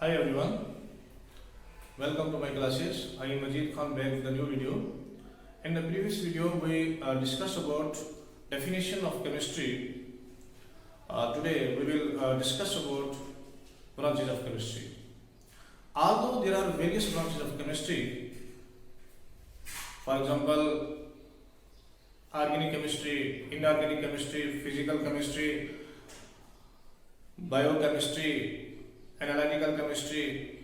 Hi everyone, welcome to my classes. I am Majid Khan back with a new video. In the previous video we discussed about definition of chemistry. Today we will discuss about branches of chemistry. Although there are various branches of chemistry, for example organic chemistry, inorganic chemistry, physical chemistry, biochemistry, analytical chemistry,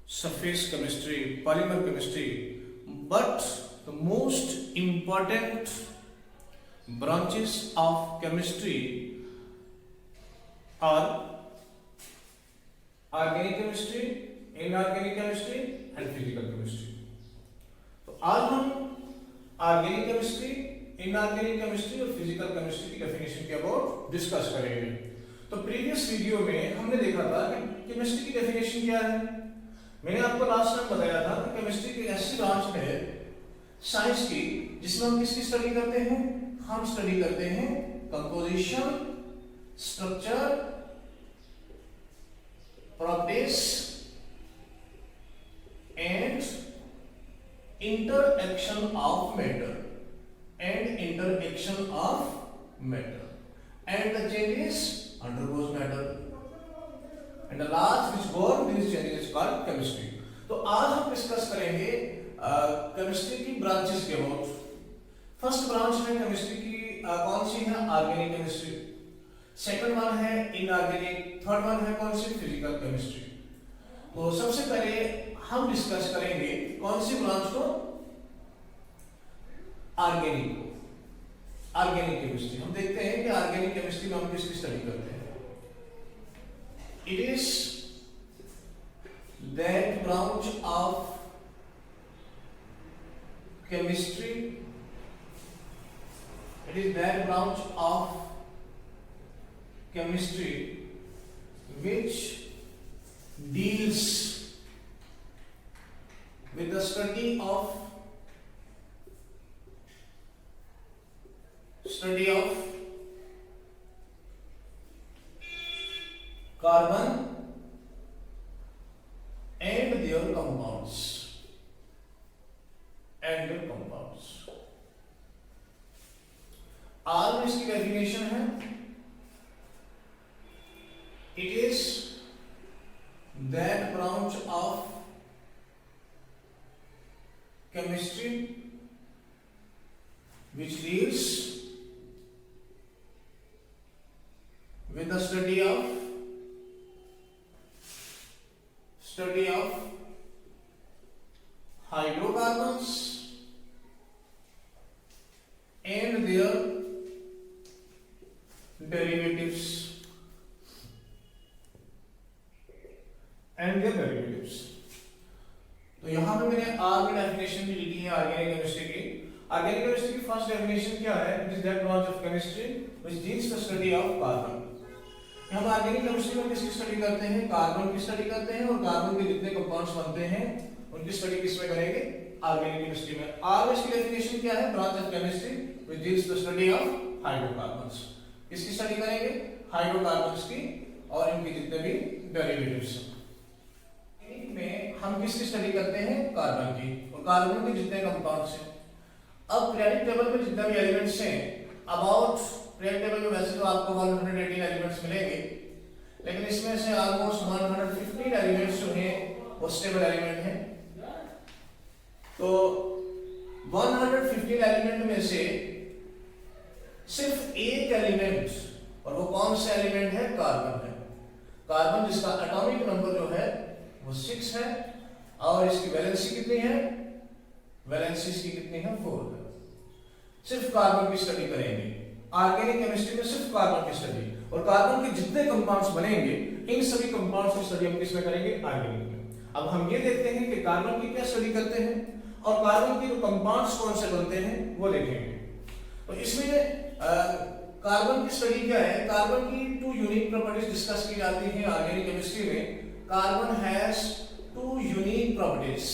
surface chemistry, polymer chemistry, but the most important branches of chemistry are organic chemistry, inorganic chemistry and physical chemistry. तो आज हम organic chemistry, inorganic chemistry और physical chemistry की definition के about discuss करेंगे। तो previous video में हमने देखा था कि केमिस्ट्री की डेफिनेशन क्या है। मैंने आपको लास्ट टाइम बताया था कि केमिस्ट्री की ऐसी ब्रांच है साइंस की जिसमें हम किसकी स्टडी करते हैं? हम स्टडी करते हैं composition, structure, properties and interaction of matter and the changes undergoes matter and the laws which govern these changes is called chemistry. तो आज हम डिस्कस करेंगे केमिस्ट्री की ब्रांचेस के अबाउट। फर्स्ट ब्रांच है केमिस्ट्री की कौन सी है? Organic chemistry. सेकंड वन है इनऑर्गेनिक, थर्ड वन है कौन सी? Physical chemistry. तो सबसे पहले हम डिस्कस करेंगे कौन सी ब्रांच को? ऑर्गेनिक को। ऑर्गेनिक केमिस्ट्री हम देखते हैं कि ऑर्गेनिक केमिस्ट्री में हम किसकी स्टडी करते हैं। It is that branch of chemistry, it is that branch of chemistry which deals with the study of carbon and their compounds आज में इसकी डेफिनेशन है it is that branch of chemistry which deals with the study of hydrocarbons and their derivatives तो यहां पे मैंने are की definition भी लिखी है ऑर्गेनिक केमिस्ट्री की। ऑर्गेनिक केमिस्ट्री की फर्स्ट डेफिनेशन क्या है? It is that branch of chemistry which deals the study of carbon. हम ऑर्गेनिक केमिस्ट्री में किसकी स्टडी करते हैं? कार्बन की स्टडी करते हैं और कार्बन के जितने कंपाउंड्स बनते हैं उनकी स्टडी किस में करेंगे? ऑर्गेनिक केमिस्ट्री में। आर इसकी डेफिनेशन क्या है? Branch of chemistry which deals the study of hydrocarbons. किसकी स्टडी करेंगे? हाइड्रोकार्बन्स की और इनके जितने भी डेरिवेटिव्स में हम किसकी स्टडी करते हैं? कार्बन की और कार्बन के जितने कंपाउंड्स हैं। अब पीरियोडिक टेबल में जितने भी एलिमेंट्स हैं अबाउट पीरियोडिक टेबल में वैसे तो आपको 118 एलिमेंट्स मिलेंगे, लेकिन इसमें से ऑलमोस्ट 115 एलिमेंट्स जो हैं वो स्टेबल एलिमेंट हैं। तो 115 एलिमेंट में से सिर्फ एक एलिमेंट, और वो कौन सा एलिमेंट है? कार्बन है। कार्बन जिसका एटॉमिक नंबर जो है वो 6 है और इसकी वैलेंसी कितनी है? वैलेंसी इसकी कितनी है? 4 है। सिर्फ कार्बन की स्टडी करेंगे ऑर्गेनिक केमिस्ट्री में, सिर्फ कार्बन की स्टडी, और कार्बन के जितने कंपाउंड्स बनेंगे इन सभी कंपाउंड्स की स्टडी हम किसमें करेंगे? ऑर्गेनिक में। अब हम ये देखते हैं कि कार्बन की क्या स्टडी करते हैं और कार्बन के जो कंपाउंड्स कौन से बनते हैं वो देखेंगे। तो इसमें कार्बन की स्टडी क्या है? कार्बन की 2 यूनिक प्रॉपर्टीज डिस्कस की जाती है ऑर्गेनिक केमिस्ट्री में। Carbon has 2 unique properties.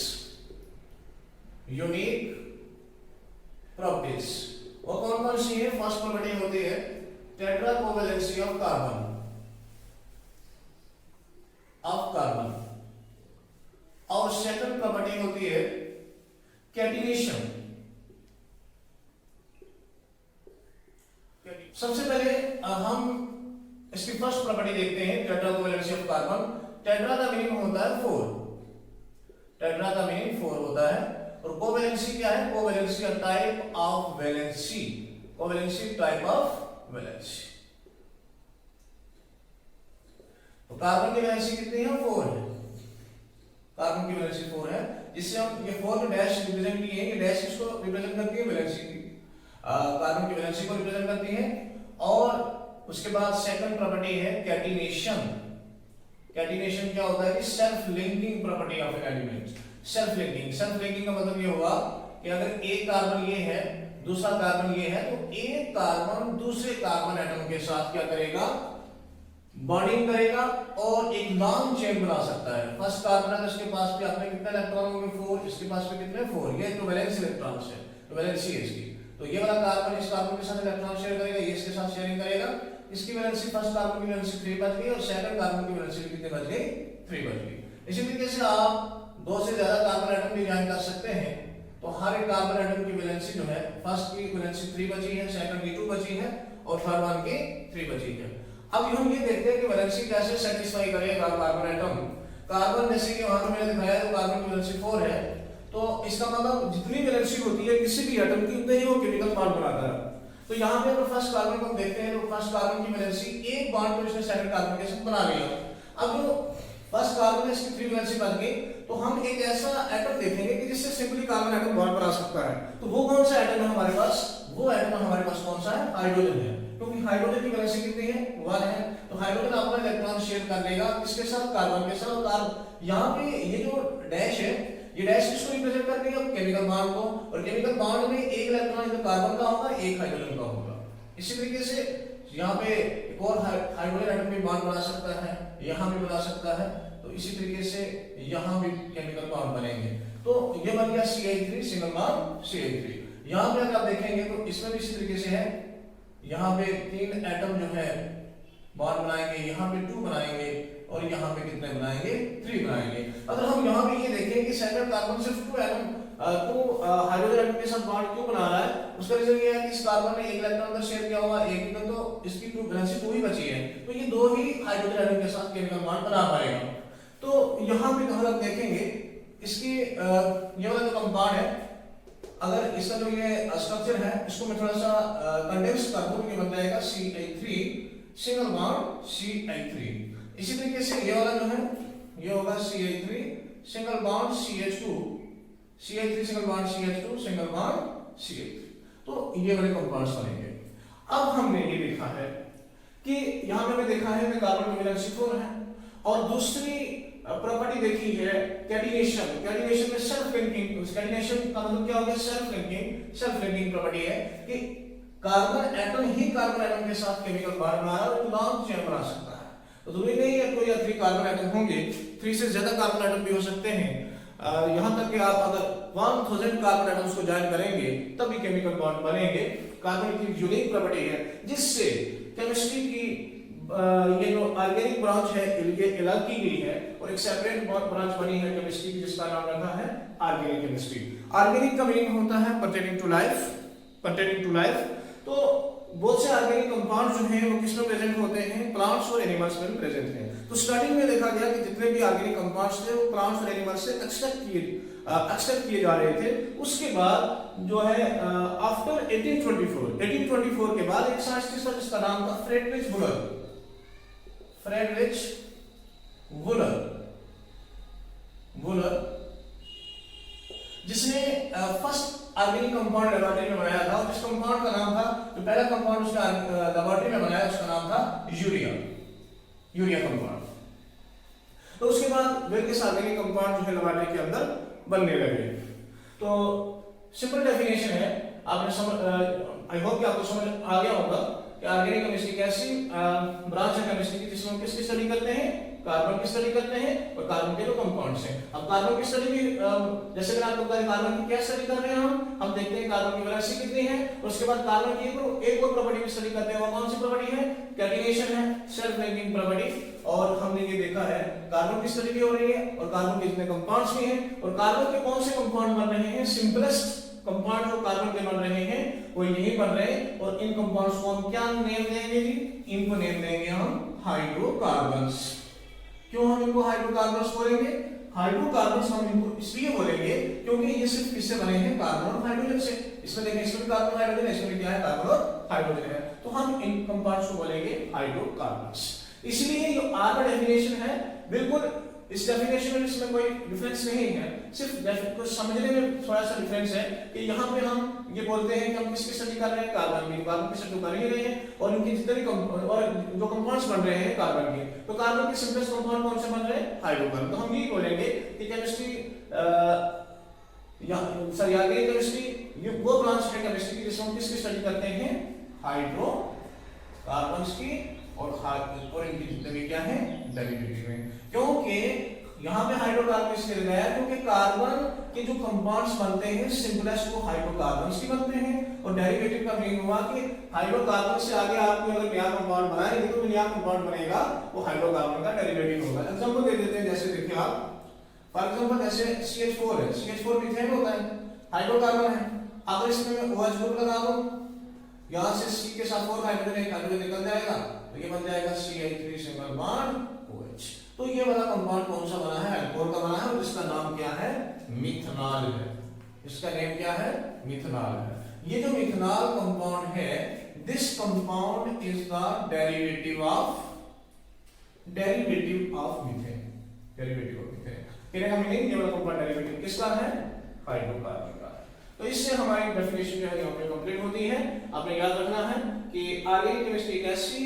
वो कौन कौन सी है? फर्स्ट प्रॉपर्टी होती है tetra covalency of carbon. Catenation. सबसे पहले हम इसकी फर्स्ट प्रॉपर्टी देखते हैं, tetra covalency of carbon. Tetra का मीनिंग होता है 4, टेट्रा का मीनिंग 4 होता है। और कोवैलेंसी क्या है? Covalency a type of valency, covalency type of valency. तो कार्बन की वैलेंसी कितनी है? 4 है, कार्बन की वैलेंसी 4 है। जिससे हम ये 4 डैश रिप्रेजेंट किए हैं, ये डैश किसको रिप्रेजेंट करती है? वैलेंसी की, कार्बन की वैलेंसी को रिप्रेजेंट करती है। और उसके बाद सेकंड प्रॉपर्टी है कैटिनेशन। कैटिनेशन क्या होता है कि self linking property of an element. Self linking, self linking का मतलब ये हुआ कि अगर एक कार्बन ये है, दूसरा कार्बन ये है, तो एक कार्बन दूसरे कार्बन एटम के साथ क्या करेगा? बॉन्डिंग करेगा और एक लॉन्ग चेन बना सकता है। फर्स्ट कार्बन है, इसके पास भी आपने कितने इलेक्ट्रॉन होंगे? 4, इसके पास भी कितने? 4। ये तो वैलेंस इलेक्ट्रॉन्स है, तो वैलेंसी है इसकी। तो ये वाला कार्बन इस कार्बन के साथ इलेक्ट्रॉन शेयर करेगा, ये इसके साथ शेयरिंग करेगा। इसकी वैलेंसी, फर्स्ट कार्बन की वैलेंसी 3 बच गई और सेकंड कार्बन की वैलेंसी कितने बच गई? 3 बच गई। इसी तरीके से आप 2 से ज्यादा कार्बन एटम डिजाइन कर सकते हैं। तो हर एक कार्बन एटम की वैलेंसी जो है, फर्स्ट की वैलेंसी 3 बची है, सेकंड की 2 बची है और थर्ड वन की 3 बची है। अब हम ये देखते हैं कि वैलेंसी कैसे सेटिस्फाई करेगा कार्बन एटम। कार्बन जैसे कि वहां मैंने दिखाया तो कार्बन की वैलेंसी 4 है, तो इसका मतलब जितनी वैलेंसी होती है किसी भी एटम की, उतने ही वो केमिकल बॉन्ड बनाता है। तो यहाँ पे अगर फर्स्ट कार्बन को हम देखते हैं तो फर्स्ट कार्बन की वैलेंसी एक बॉन्ड तो इसने सेकंड कार्बन के साथ बना लिया। अब जो फर्स्ट कार्बन है इसकी 3 वैलेंसी बन गई, तो हम एक ऐसा एटम देखेंगे कि जिससे सिंपली कार्बन एटम बॉन्ड बना सकता है। तो वो कौन सा एटम है हमारे पास? वो एटम हमारे पास कौन सा है? हाइड्रोजन है, क्योंकि हाइड्रोजन की वैलेंसी कितनी है? 1 है। तो हाइड्रोजन अपना इलेक्ट्रॉन शेयर कर लेगा किसके साथ? कार्बन के साथ। और यहाँ पे ये जो डैश है, ये डैश किसको रिप्रेजेंट करती है? केमिकल बॉन्ड को। और केमिकल बॉन्ड में एक इलेक्ट्रॉन इधर कार्बन का होगा, एक हाइड्रोजन का होगा। इसी तरीके से यहाँ पे एक और हाइड्रोजन एटम भी बॉन्ड बना सकता है, यहाँ भी बना सकता है। तो इसी तरीके से यहाँ भी केमिकल बॉन्ड बनेंगे। तो ये बन गया CH3 सिंगल बॉन्ड CH3। यहाँ पे अगर आप देखेंगे तो इसमें भी इसी तरीके से है, यहाँ पे 3 एटम जो है बॉन्ड बनाएंगे, यहाँ पे 2 बनाएंगे और यहाँ पे कितने बनाएंगे? 3 बनाएंगे। अगर हम यहाँ पे ये देखें कि सेकंड कार्बन सिर्फ 2 एटम हाइड्रोजन एटम के साथ बॉन्ड क्यों बना रहा है, उसका रीजन ये है कि इस कार्बन ने एक इलेक्ट्रॉन अंदर शेयर किया हुआ, एक इधर, तो इसकी 2 वैलेंसी 2 ही बची है। तो ये 2 ही हाइड्रोजन एटम के साथ केमिकल बॉन्ड बना पाएगा। तो यहाँ पे हम लोग देखेंगे इसकी ये वाला जो कंपाउंड है, अगर इसका जो ये स्ट्रक्चर है इसको मैं थोड़ा सा कंडेंस कर दूं, ये बन जाएगा CH3 सिंगल बॉन्ड CH3। इसी तरीके से ये वाला जो है ये होगा CH3 single bond CH2, CH3 single bond CH2 single bond CH3। तो ये वाले कंपाउंड्स बनेंगे। अब हमने ये देखा है कि यहां पे हमने देखा है कि कार्बन की वैलेंसी 4 है और दूसरी प्रॉपर्टी देखी है कैटिनेशन। कैटिनेशन में सेल्फ लिंकिंग, कैटिनेशन का मतलब क्या हो गया? Self linking. Self linking property है कि कार्बन एटम ही कार्बन एटम के साथ केमिकल बॉन्ड बना रहा है और लॉन्ग चेन बना सकता है। तो जरूरी नहीं है 2 या 3 कार्बन एटम होंगे, 3 से ज्यादा कार्बन एटम भी हो सकते हैं। यहां तक कि आप अगर 1000 कार्बन एटम्स को ज्वाइन करेंगे तब भी केमिकल बॉन्ड बनेंगे। कार्बन की यूनिक प्रॉपर्टी है जिससे केमिस्ट्री की ये जो ऑर्गेनिक ब्रांच है ये अलग की गई है और एक सेपरेट ब्रांच बनी है केमिस्ट्री की, जिसका नाम रखा है ऑर्गेनिक केमिस्ट्री। ऑर्गेनिक का मीनिंग होता है pertaining to life, pertaining to life. तो बहुत से ऑर्गेनिक कंपाउंड जो हैं वो किसमें प्रेजेंट होते हैं? प्लांट्स और एनिमल्स में प्रेजेंट हैं। तो स्टार्टिंग में देखा गया कि जितने भी ऑर्गेनिक कंपाउंड्स थे वो प्लांट्स और एनिमल्स से एक्सट्रैक्ट किए जा रहे थे। उसके बाद जो है आफ्टर 1824 के बाद एक साइंटिस्ट था जिसका नाम था फ्रेडरिच वुलर, फ्रेडरिच वुलर, जिसने फर्स्ट ऑर्गेनिक कंपाउंड लेबोरेटरी में बनाया था। और जिस कंपाउंड का नाम था, जो पहला कंपाउंड उसने लेबोरेटरी में बनाया उसका नाम था यूरिया कंपाउंड। तो उसके बाद वेरियस ऑर्गेनिक कंपाउंड जो है लेबोरेटरी के अंदर बनने लगे। तो सिंपल डेफिनेशन है, आपने समझ, आई होप कि आपको समझ आ गया होगा कि ऑर्गेनिक केमिस्ट्री कैसी ब्रांच है केमिस्ट्री की जिसमें हम किसकी स्टडी करते हैं? कार्बन की स्टडी करते हैं और कार्बन के जो कंपाउंड्स हैं। अब कार्बन की स्टडी भी जैसे मैंने आपको बताया, कार्बन की क्या स्टडी कर रहे हैं हम हम देखते हैं कार्बन की वैलेंसी कितनी है, उसके बाद कार्बन की एक और प्रॉपर्टी की स्टडी करते हैं। वो कौन सी प्रॉपर्टी है? कैटिनेशन है, सेल्फ लिंकिंग प्रॉपर्टी। और हमने ये देखा है कार्बन की स्टडी भी हो रही है और कार्बन के जितने कंपाउंड्स भी हैं और कार्बन के कौन से कंपाउंड बन रहे हैं, सिंपलेस्ट कंपाउंड जो कार्बन के बन रहे हैं वो यही बन रहे हैं। और इन कंपाउंड्स को हम क्या नेम देंगे जी? इनको नेम देंगे हम हाइड्रोकार्बन्स। क्यों हम इनको हाइड्रोकार्बन्स बोलेंगे? हाइड्रोकार्बन्स हम इनको इसलिए बोलेंगे क्योंकि ये सिर्फ किससे बने हैं? कार्बन और हाइड्रोजन से। इसमें देखिए इसमें भी कार्बन हाइड्रोजन है, इसमें भी क्या है? कार्बन और हाइड्रोजन है। तो हम इन कंपाउंड्स को बोलेंगे हाइड्रोकार्बन्स। इसलिए जो आर का डेफिनेशन है बिल्कुल इस डेफिनेशन में इसमें कोई डिफरेंस नहीं है, सिर्फ कुछ समझने में थोड़ा सा डिफरेंस है कि यहाँ पे हम ये बोलते हैं कि हम किसकी स्टडी कर रहे हैं? कार्बन की स्टडी कर ही रहे हैं और इनके जितने भी और जो कंपाउंड्स बन रहे हैं कार्बन के, तो कार्बन के सिंपलेस्ट कंपाउंड कौन से बन रहे हैं? हाइड्रोकार्बन। तो हम यही बोलेंगे कि केमिस्ट्री ऑर्गेनिक केमिस्ट्री ये वो ब्रांच है केमिस्ट्री की जिसमें हम किसकी स्टडी करते हैं? हाइड्रोकार्बन्स की और इनकी जितने भी क्या है? डेरिवेटिव में। क्योंकि यहाँ पे हाइड्रोकार्बन इसलिए लगाया क्योंकि कार्बन के जो कंपाउंड्स बनते हैं सिंपलेस्ट वो हाइड्रोकार्बन्स की बनते हैं और डेरिवेटिव का मीनिंग हुआ कि हाइड्रोकार्बन से आगे आपको अगर नया कंपाउंड बनाएंगे तो नया कंपाउंड बनेगा वो हाइड्रोकार्बन का डेरिवेटिव होगा। एग्जांपल दे देते हैं, जैसे देखिए आप फॉर एग्जांपल जैसे CH4 है, CH4 मीथेन होता है, हाइड्रोकार्बन है। अगर इसमें मैं OH ग्रुप लगा दूं, यहां से C के साथ 4 हाइड्रोजन एक हाइड्रोजन निकल जाएगा तो ये बन जाएगा CH3 सिंगल बॉन्ड OH। तो ये वाला कंपाउंड कौन सा बना है? अल्कोहल का बना है और जिसका नाम क्या है? मिथनॉल है। इसका नेम क्या है? मिथनॉल है। ये जो मिथनॉल कंपाउंड है, this compound is the derivative of methane. Derivative of methane कहने का मीनिंग ये वाला कंपाउंड डेरिवेटिव किसका है? हाइड्रोकार्बन का। तो इससे हमारी डेफिनेशन जो है यहाँ पे कंप्लीट होती है। आपने याद रखना है कि ऑर्गेनिक केमिस्ट्री एक ऐसी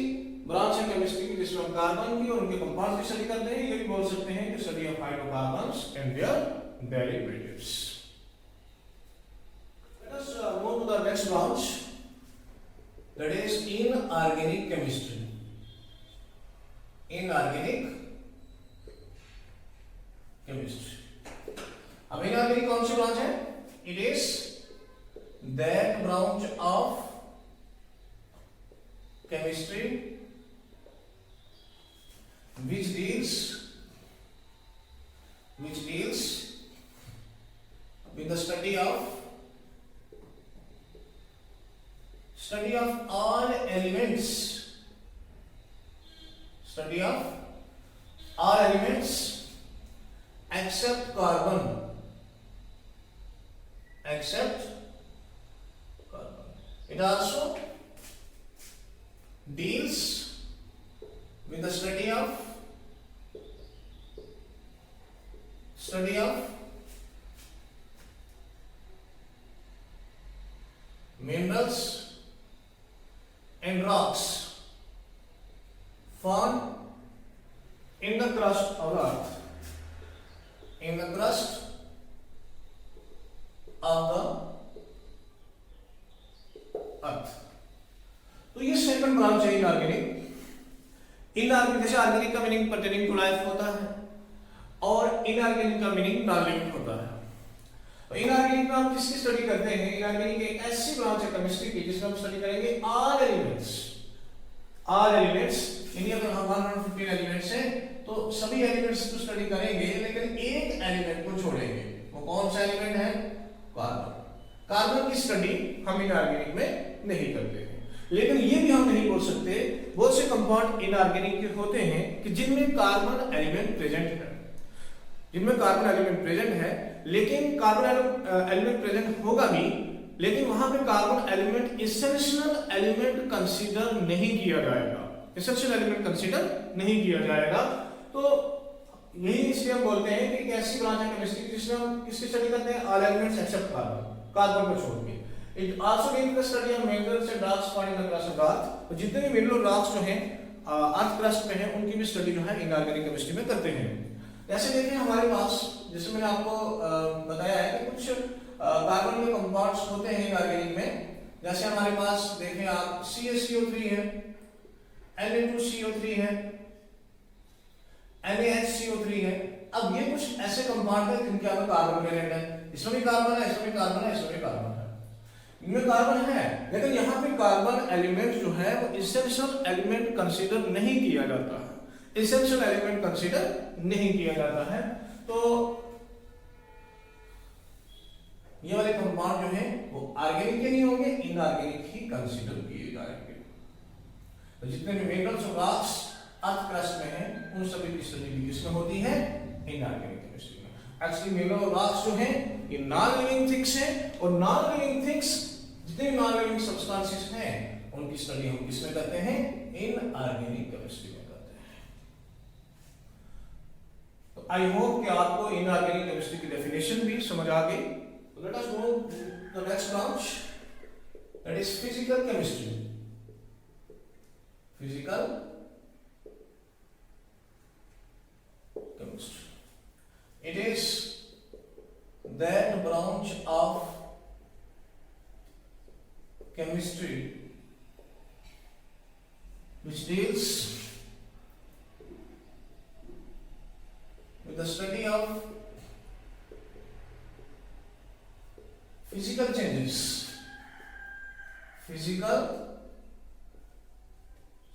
ब्रांच है केमिस्ट्री की जिसमें हम कार्बन की और उनके कंपाउंड्स की स्टडी करते हैं। ये भी बोल सकते हैं कि study of hydrocarbons and their derivatives. Let us move to the next branch, that is inorganic chemistry. Inorganic chemistry. अब इनऑर्गेनिक कौन सी ब्रांच है? It is that branch of chemistry which deals with the study of all elements, except carbon. It also deals with the study of minerals and rocks found in the crust of the earth. तो ये second branch है inorganic. Inorganic जैसे organic का meaning pertaining to life होता है और inorganic का meaning non living होता है। तो इनऑर्गेनिक में हम किसकी स्टडी करते हैं? इनऑर्गेनिक एक ऐसी ब्रांच है केमिस्ट्री की जिसमें हम स्टडी करेंगे ऑल एलिमेंट्स। यानी अगर हम 115 एलिमेंट्स हैं तो सभी एलिमेंट्स को स्टडी करेंगे, लेकिन एक एलिमेंट को छोड़ेंगे। वो कौन सा एलिमेंट है? कार्बन की स्टडी हम इनऑर्गेनिक में नहीं करते हैं। लेकिन ये भी हम नहीं बोल सकते, बहुत से कंपाउंड इनऑर्गेनिक के होते हैं कि जिनमें कार्बन एलिमेंट प्रेजेंट है, लेकिन कार्बन एलिमेंट प्रेजेंट होगा भी, लेकिन वहां पे carbon element essential element consider नहीं किया जाएगा। तो यही इसलिए हम बोलते हैं कि ऐसी ब्रांच है केमिस्ट्री जिसमें हम किसकी स्टडी करते हैं? ऑल एलिमेंट्स एक्सेप्ट कार्बन को छोड़ के। It also deals with the study of minerals and rocks found in the crust of the earth। तो जितने भी मिनरल रॉक्स जो हैं अर्थ क्रस्ट में हैं उनकी भी स्टडी जो है इनऑर्गेनिक केमिस्ट्री में करते हैं। ऐसे देखिए हमारे पास, जैसे मैंने आपको बताया है कि कुछ कार्बन के कंपाउंड्स होते हैं इनऑर्गेनिक में। जैसे हमारे पास देखें आप CaCO3 है, Na2CO3 है, NaHCO3 है। अब ये कुछ ऐसे कंपाउंड है जिनके अंदर कार्बन प्रेजेंट है। इसमें भी कार्बन है, इसमें भी कार्बन है, इसमें भी कार्बन है। इनमें कार्बन है, लेकिन यहाँ पे कार्बन एलिमेंट जो है वो इसेंशियल एलिमेंट कंसीडर नहीं किया जाता है, इसेंशियल एलिमेंट कंसीडर नहीं किया जाता है। तो ये वाले कंपाउंड जो है वो ऑर्गेनिक के नहीं होंगे, इनऑर्गेनिक ही कंसीडर किए जाएंगे। तो जितने भी मिनरल्स और रॉक्स अर्थ क्रस्ट में हैं उन सभी की स्टडी भी किसमें होती है, इनऑर्गेनिक केमिस्ट्री में। एक्चुअली मिनरल और रॉक्स जो हैं ये नॉन लिविंग थिंग्स हैं, और नॉन लिविंग थिंग्स जितने नॉन लिविंग सब्सटेंसेस हैं उनकी स्टडी हम किसमें करते हैं, इनऑर्गेनिक केमिस्ट्री में करते हैं। तो आई होप कि आपको इनऑर्गेनिक केमिस्ट्री की डेफिनेशन भी समझ आ गई। Let us go to the next branch, that is physical chemistry. Physical chemistry. It is that branch of chemistry which deals with the study of physical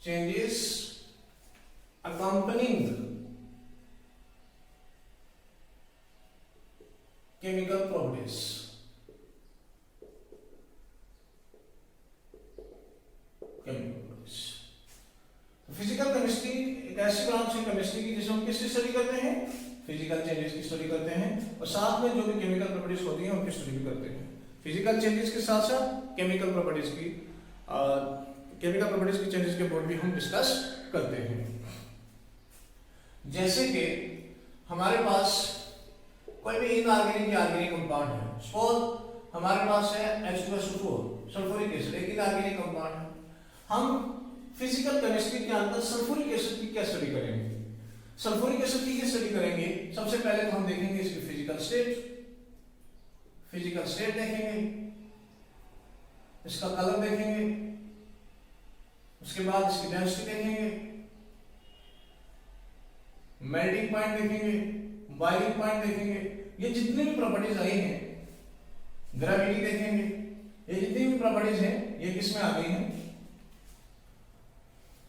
changes accompanying chemical properties. Physical chemistry एक ऐसी branch है chemistry की जिसमें हम किसकी study करते हैं, physical changes की स्टडी करते हैं, और साथ में जो भी केमिकल प्रॉपर्टीज होती हैं उनकी स्टडी भी करते हैं। फिजिकल चेंजेस के साथ साथ केमिकल प्रॉपर्टीज की चेंजेस के बोर्ड भी हम डिस्कस करते हैं। जैसे कि हमारे पास कोई भी इनऑर्गेनिक या ऑर्गेनिक कंपाउंड है, सपोज हमारे पास है H2SO4 सल्फ्यूरिक एसिड, एक इनऑर्गेनिक कंपाउंड है। हम फिजिकल केमिस्ट्री के अंदर सल्फ्यूरिक एसिड की क्या स्टडी करेंगे, सल्फ्यूरिक एसिड की स्टडी करेंगे। सबसे पहले तो हम देखेंगे इसकी फिजिकल स्टेट देखेंगे, इसका कलर देखेंगे, उसके बाद इसकी डेंसिटी देखेंगे, मेल्टिंग पॉइंट देखेंगे, बॉइलिंग पॉइंट देखेंगे। ये जितनी भी प्रॉपर्टीज आई हैं, ग्रेविटी देखेंगे, ये जितनी भी प्रॉपर्टीज हैं ये किसमें आ गई हैं,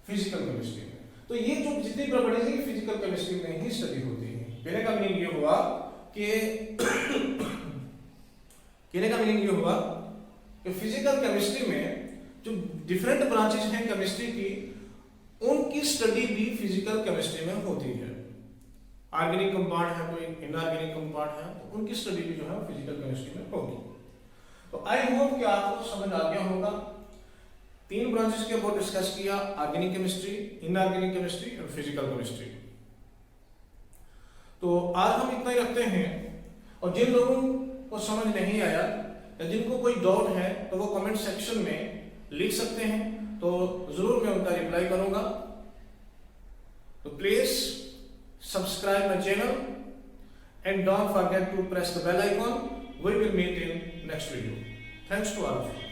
फिजिकल केमिस्ट्री में। तो ये जो जितनी प्रॉपर्टीज है फिजिकल केमिस्ट्री में ही स्टडी होती है। कहने का मीनिंग ये हुआ कि फिजिकल केमिस्ट्री में जो डिफरेंट ब्रांचेस हैं केमिस्ट्री की, उनकी स्टडी भी फिजिकल केमिस्ट्री में होती है। ऑर्गेनिक कंपाउंड है, कोई इनऑर्गेनिक कंपाउंड है, तो उनकी स्टडी भी जो है फिजिकल केमिस्ट्री में होगी। तो आई होप कि आपको समझ आ गया होगा। 3 ब्रांचेस के ऊपर डिस्कस किया, ऑर्गेनिक केमिस्ट्री, इनऑर्गेनिक केमिस्ट्री और फिजिकल केमिस्ट्री। तो आज हम इतना ही रखते हैं, और जिन लोगों को समझ नहीं आया या जिनको कोई डाउट है तो वो कमेंट सेक्शन में लिख सकते हैं, तो जरूर मैं उनका रिप्लाई करूंगा। तो please subscribe my channel and don't forget to press the bell icon. We will meet in next video. Thanks to all of you.